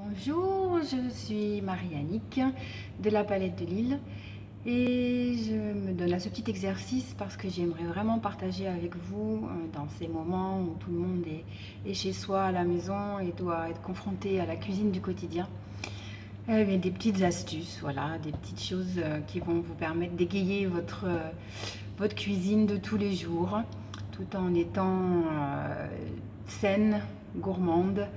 Bonjour, je suis Marie-Annick de la Palette de Lille et je me donne à ce petit exercice parce que j'aimerais vraiment partager avec vous dans ces moments où tout le monde est chez soi à la maison et doit être confronté à la cuisine du quotidien. Mais des petites astuces, voilà, des petites choses qui vont vous permettre d'égayer votre cuisine de tous les jours tout en étant saine, gourmande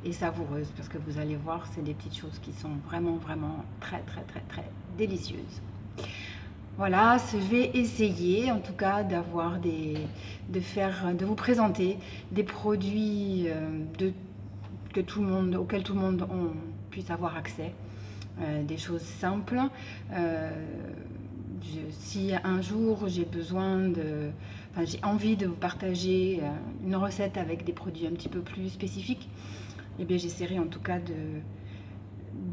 et savoureuse parce que vous allez voir, c'est des petites choses qui sont vraiment très délicieuses. Voilà, je vais essayer en tout cas de vous présenter des produits auxquels tout le monde puisse avoir accès, des choses simples. Si un jour j'ai j'ai envie de vous partager une recette avec des produits un petit peu plus spécifiques, eh bien j'essaierai en tout cas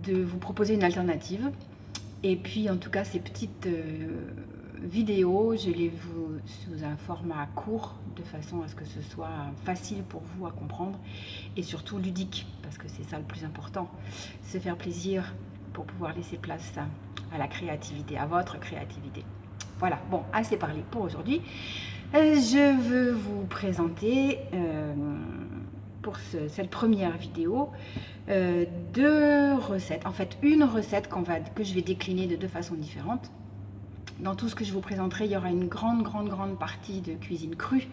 de vous proposer une alternative. Et puis en tout cas ces petites vidéos, je les vous sous un format court de façon à ce que ce soit facile pour vous à comprendre et surtout ludique parce que c'est ça le plus important, se faire plaisir pour pouvoir laisser place à la créativité, à votre créativité. Voilà, bon, assez parlé pour aujourd'hui. Je veux vous présenter pour cette première vidéo deux recettes, en fait une recette que je vais décliner de deux façons différentes. Dans tout ce que je vous présenterai, il y aura une grande partie de cuisine crue,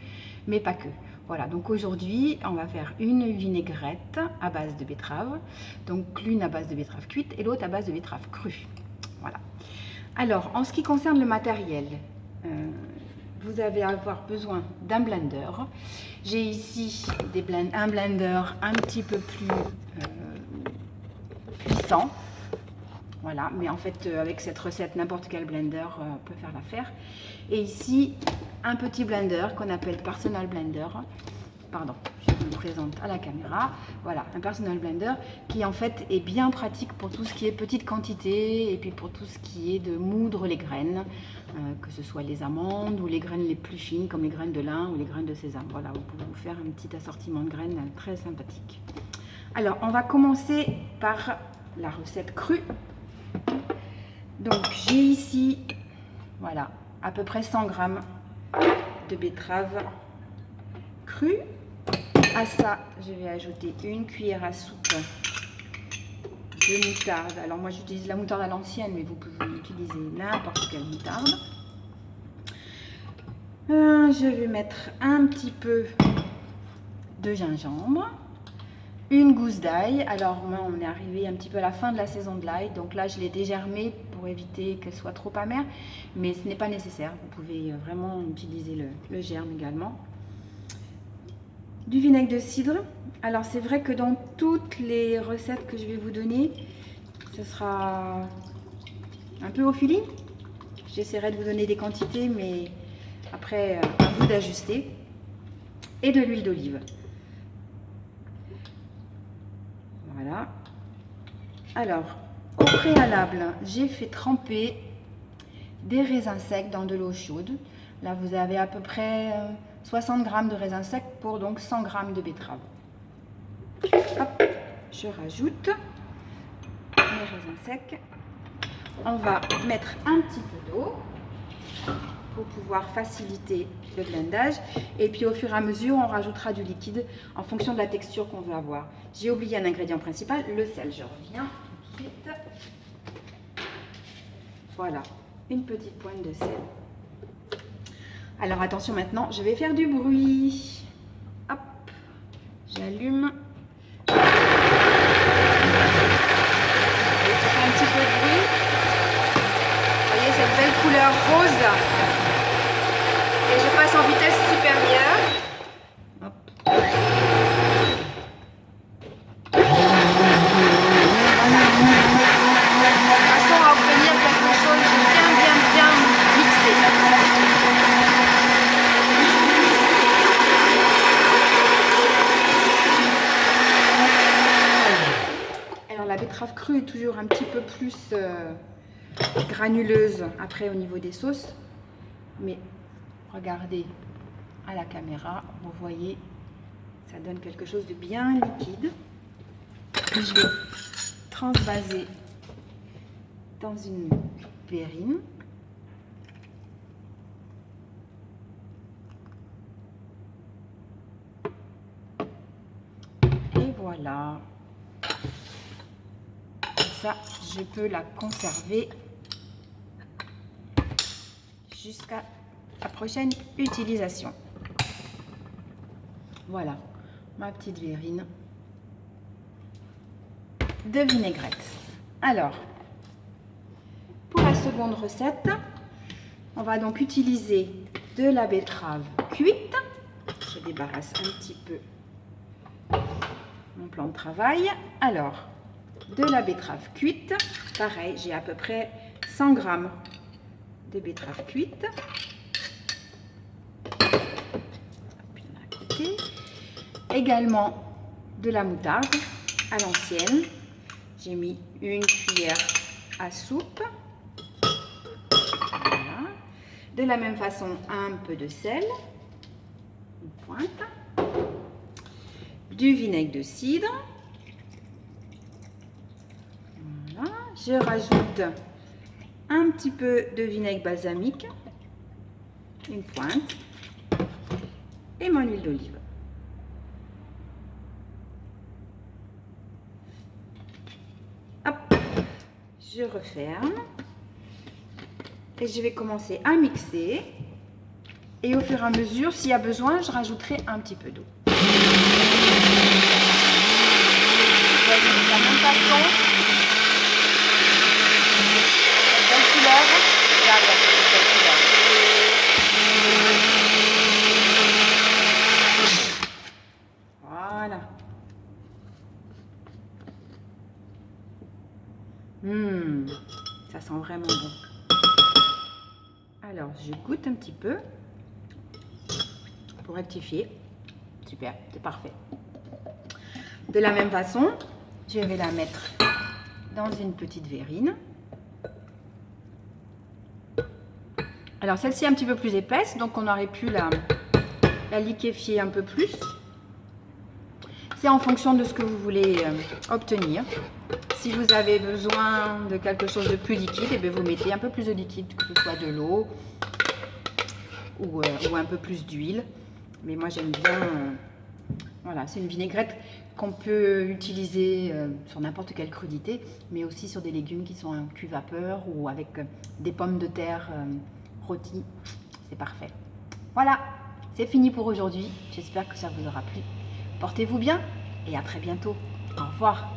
mais pas que. Voilà, donc aujourd'hui, on va faire une vinaigrette à base de betterave, donc l'une à base de betterave cuite et l'autre à base de betterave crue. Voilà. Alors, en ce qui concerne le matériel, vous allez avoir besoin d'un blender. J'ai ici un blender un petit peu plus puissant. Voilà, mais en fait, avec cette recette, n'importe quel blender peut faire l'affaire. Et ici, un petit blender qu'on appelle Personal Blender. Pardon, je vous le présente à la caméra. Voilà, un Personal Blender qui en fait est bien pratique pour tout ce qui est petite quantité et puis pour tout ce qui est de moudre les graines, que ce soit les amandes ou les graines les plus fines comme les graines de lin ou les graines de sésame. Voilà, vous pouvez vous faire un petit assortiment de graines très sympathique. Alors, on va commencer par la recette crue. Donc j'ai ici, voilà, à peu près 100 g de betterave crue. À ça, je vais ajouter une cuillère à soupe de moutarde. Alors moi j'utilise la moutarde à l'ancienne, mais vous pouvez utiliser n'importe quelle moutarde. Je vais mettre un petit peu de gingembre. Une gousse d'ail. Alors moi on est arrivé un petit peu à la fin de la saison de l'ail, donc là je l'ai dégermée pour éviter qu'elle soit trop amère, mais ce n'est pas nécessaire, vous pouvez vraiment utiliser le germe également. Du vinaigre de cidre. Alors c'est vrai que dans toutes les recettes que je vais vous donner, ce sera un peu au feeling. J'essaierai de vous donner des quantités, mais après à vous d'ajuster. Et de l'huile d'olive. Voilà. Alors, au préalable, j'ai fait tremper des raisins secs dans de l'eau chaude. Là, vous avez à peu près 60 g de raisins secs pour donc 100 g de betterave. Hop, je rajoute mes raisins secs. On va mettre un petit peu d'eau pour pouvoir faciliter le blendage. Et puis au fur et à mesure, on rajoutera du liquide en fonction de la texture qu'on veut avoir. J'ai oublié un ingrédient principal, le sel. Je reviens tout de suite. Voilà, une petite pointe de sel. Alors attention maintenant, je vais faire du bruit. Hop, j'allume. Je fais un petit peu de bruit. Vous voyez cette belle couleur rose. Et je passe en vitesse supérieure. Hop. De façon à obtenir quelque chose de bien mixé. Alors la betterave crue est toujours un petit peu plus granuleuse après au niveau des sauces. Mais regardez à la caméra, vous voyez, ça donne quelque chose de bien liquide. Je vais transvaser dans une verrine. Et voilà. Ça, je peux la conserver jusqu'à la prochaine utilisation. Voilà, ma petite verrine de vinaigrette. Alors, pour la seconde recette, on va donc utiliser de la betterave cuite. Je débarrasse un petit peu mon plan de travail. Alors, de la betterave cuite, pareil, j'ai à peu près 100 g de betterave cuite. Également de la moutarde à l'ancienne. J'ai mis une cuillère à soupe. Voilà. De la même façon, un peu de sel, une pointe, du vinaigre de cidre. Voilà. Je rajoute un petit peu de vinaigre balsamique, une pointe, et mon huile d'olive. Je referme et je vais commencer à mixer, et au fur et à mesure, s'il y a besoin, je rajouterai un petit peu d'eau. De la même façon, cette belle couleur, regardez cette belle couleur. Voilà. Ça sent vraiment bon. Alors, je goûte un petit peu pour rectifier. Super, c'est parfait. De la même façon, je vais la mettre dans une petite verrine. Alors, celle-ci est un petit peu plus épaisse, donc on aurait pu la liquéfier un peu plus. C'est en fonction de ce que vous voulez obtenir. Si vous avez besoin de quelque chose de plus liquide, et bien vous mettez un peu plus de liquide, que ce soit de l'eau ou un peu plus d'huile. Mais moi j'aime bien, voilà, c'est une vinaigrette qu'on peut utiliser sur n'importe quelle crudité, mais aussi sur des légumes qui sont en cuit-vapeur ou avec des pommes de terre rôties. C'est parfait. Voilà, c'est fini pour aujourd'hui. J'espère que ça vous aura plu. Portez-vous bien et à très bientôt. Au revoir.